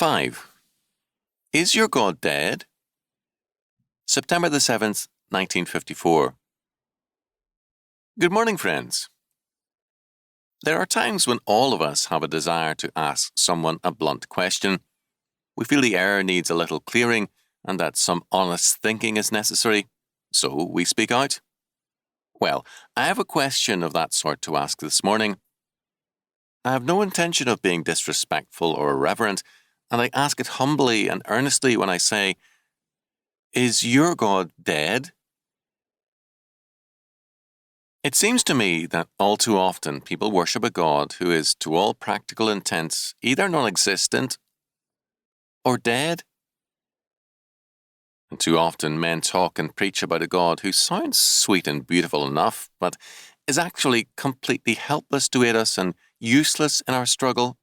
5. Is your God dead? September the 7th, 1954. Good morning, friends. There are times when all of us have a desire to ask someone a blunt question. We feel the air needs a little clearing and that some honest thinking is necessary, so we speak out. Well, I have a question of that sort to ask this morning. I have no intention of being disrespectful or irreverent, and I ask it humbly and earnestly when I say, is your God dead? It seems to me that all too often people worship a God who is, to all practical intents, either non-existent or dead. And too often men talk and preach about a God who sounds sweet and beautiful enough, but is actually completely helpless to aid us and useless in our struggle.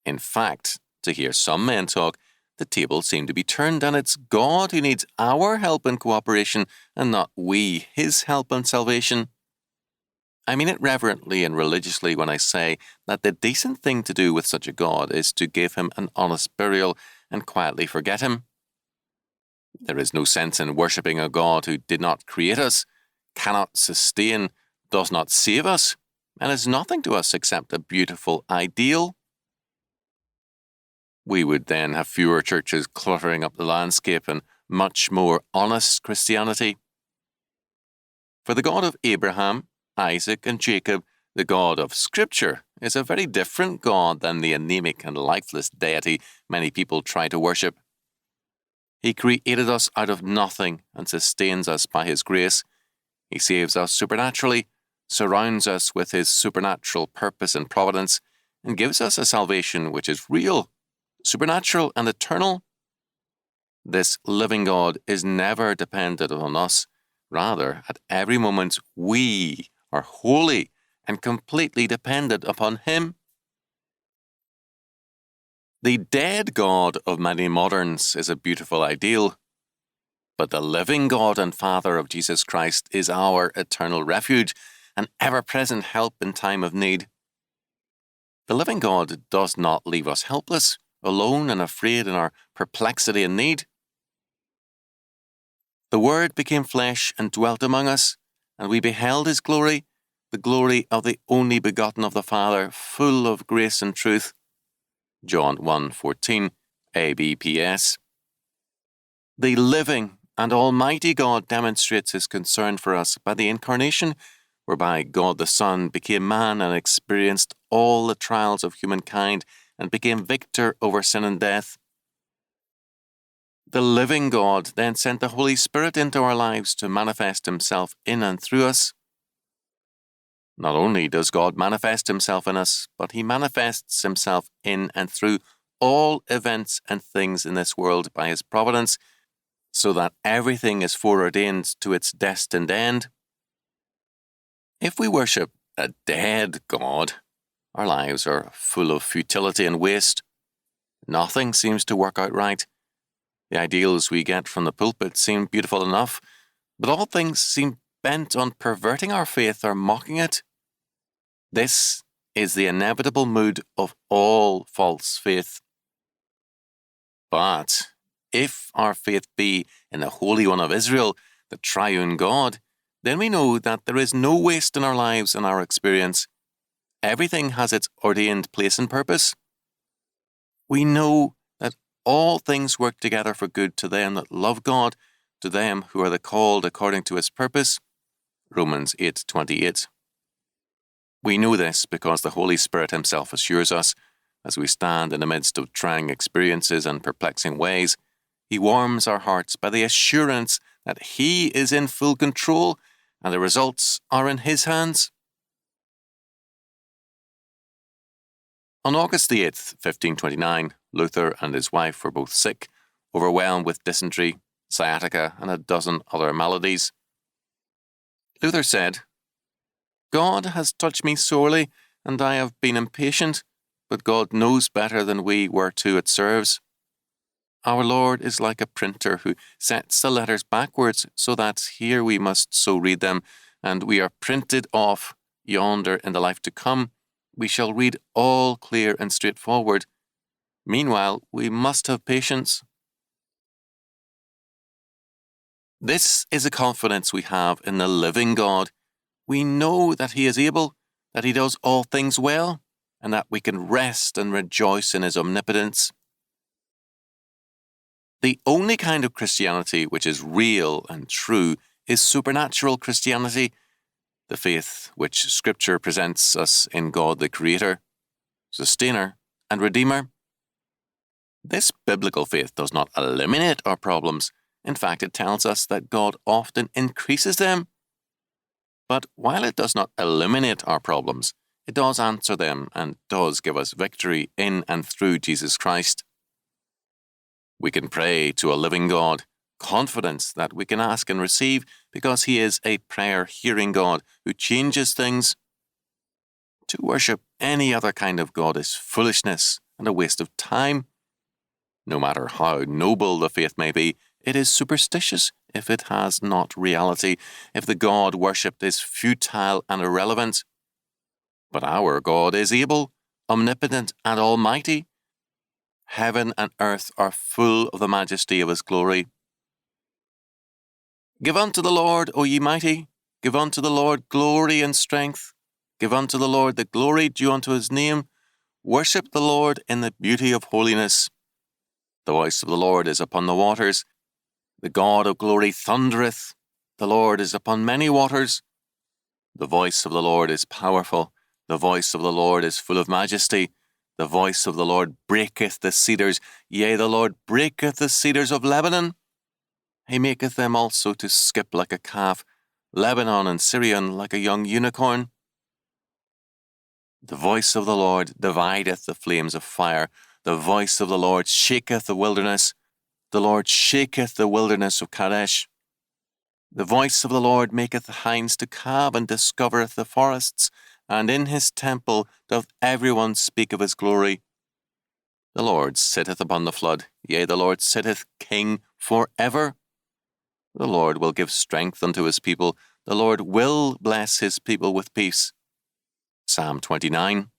In fact, to hear some men talk, the tables seem to be turned, and it's God who needs our help and cooperation, and not we his help and salvation. I mean it reverently and religiously when I say that the decent thing to do with such a God is to give him an honest burial and quietly forget him. There is no sense in worshipping a God who did not create us, cannot sustain, does not save us, and is nothing to us except a beautiful ideal. We would then have fewer churches cluttering up the landscape and much more honest Christianity. For the God of Abraham, Isaac, and Jacob, the God of Scripture, is a very different God than the anemic and lifeless deity many people try to worship. He created us out of nothing and sustains us by his grace. He saves us supernaturally, surrounds us with his supernatural purpose and providence, and gives us a salvation which is real, supernatural, and eternal. This living God is never dependent on us. Rather, at every moment, we are wholly and completely dependent upon him. The dead God of many moderns is a beautiful ideal, but the living God and Father of Jesus Christ is our eternal refuge, an ever-present help in time of need. The living God does not leave us helpless, alone and afraid in our perplexity and need. The Word became flesh and dwelt among us, and we beheld his glory, the glory of the only begotten of the Father, full of grace and truth. John 1:14, ABPS. The living and almighty God demonstrates his concern for us by the incarnation, whereby God the Son became man and experienced all the trials of humankind and became victor over sin and death. The living God then sent the Holy Spirit into our lives to manifest himself in and through us. Not only does God manifest himself in us, but he manifests himself in and through all events and things in this world by his providence, so that everything is foreordained to its destined end. If we worship a dead God, our lives are full of futility and waste. Nothing seems to work out right. The ideals we get from the pulpit seem beautiful enough, but all things seem bent on perverting our faith or mocking it. This is the inevitable mood of all false faith. But if our faith be in the Holy One of Israel, the triune God, then we know that there is no waste in our lives and our experience. Everything has its ordained place and purpose. We know that all things work together for good to them that love God, to them who are the called according to his purpose. Romans 8:28. We know this because the Holy Spirit himself assures us, as we stand in the midst of trying experiences and perplexing ways. He warms our hearts by the assurance that he is in full control and the results are in his hands. On August the 8th, 1529, Luther and his wife were both sick, overwhelmed with dysentery, sciatica, and a dozen other maladies. Luther said, "God has touched me sorely, and I have been impatient, but God knows better than we whereto it serves. Our Lord is like a printer who sets the letters backwards, so that here we must so read them, and we are printed off. Yonder in the life to come, we shall read all clear and straightforward. Meanwhile, we must have patience. This is a confidence we have in the living God. We know that He is able, that He does all things well, and that we can rest and rejoice in His omnipotence. The only kind of Christianity which is real and true is supernatural Christianity, the faith which Scripture presents us in God the Creator, Sustainer, and Redeemer. This biblical faith does not eliminate our problems. In fact, it tells us that God often increases them. But while it does not eliminate our problems, it does answer them and does give us victory in and through Jesus Christ. We can pray to a living God, confidence that we can ask and receive because He is a prayer-hearing God who changes things. To worship any other kind of God is foolishness and a waste of time. No matter how noble the faith may be, it is superstitious if it has not reality, if the God worshipped is futile and irrelevant. But our God is able, omnipotent, and almighty. Heaven and earth are full of the majesty of His glory. Give unto the Lord, O ye mighty, give unto the Lord glory and strength. Give unto the Lord the glory due unto His name. Worship the Lord in the beauty of holiness. The voice of the Lord is upon the waters. The God of glory thundereth. The Lord is upon many waters. The voice of the Lord is powerful. The voice of the Lord is full of majesty. The voice of the Lord breaketh the cedars. Yea, the Lord breaketh the cedars of Lebanon. He maketh them also to skip like a calf, Lebanon and Syrian like a young unicorn. The voice of the Lord divideth the flames of fire. The voice of the Lord shaketh the wilderness. The Lord shaketh the wilderness of Kadesh. The voice of the Lord maketh the hinds to calve and discovereth the forests, and in His temple doth every one speak of His glory. The Lord sitteth upon the flood, yea, the Lord sitteth King for ever. The Lord will give strength unto His people. The Lord will bless His people with peace. Psalm 29.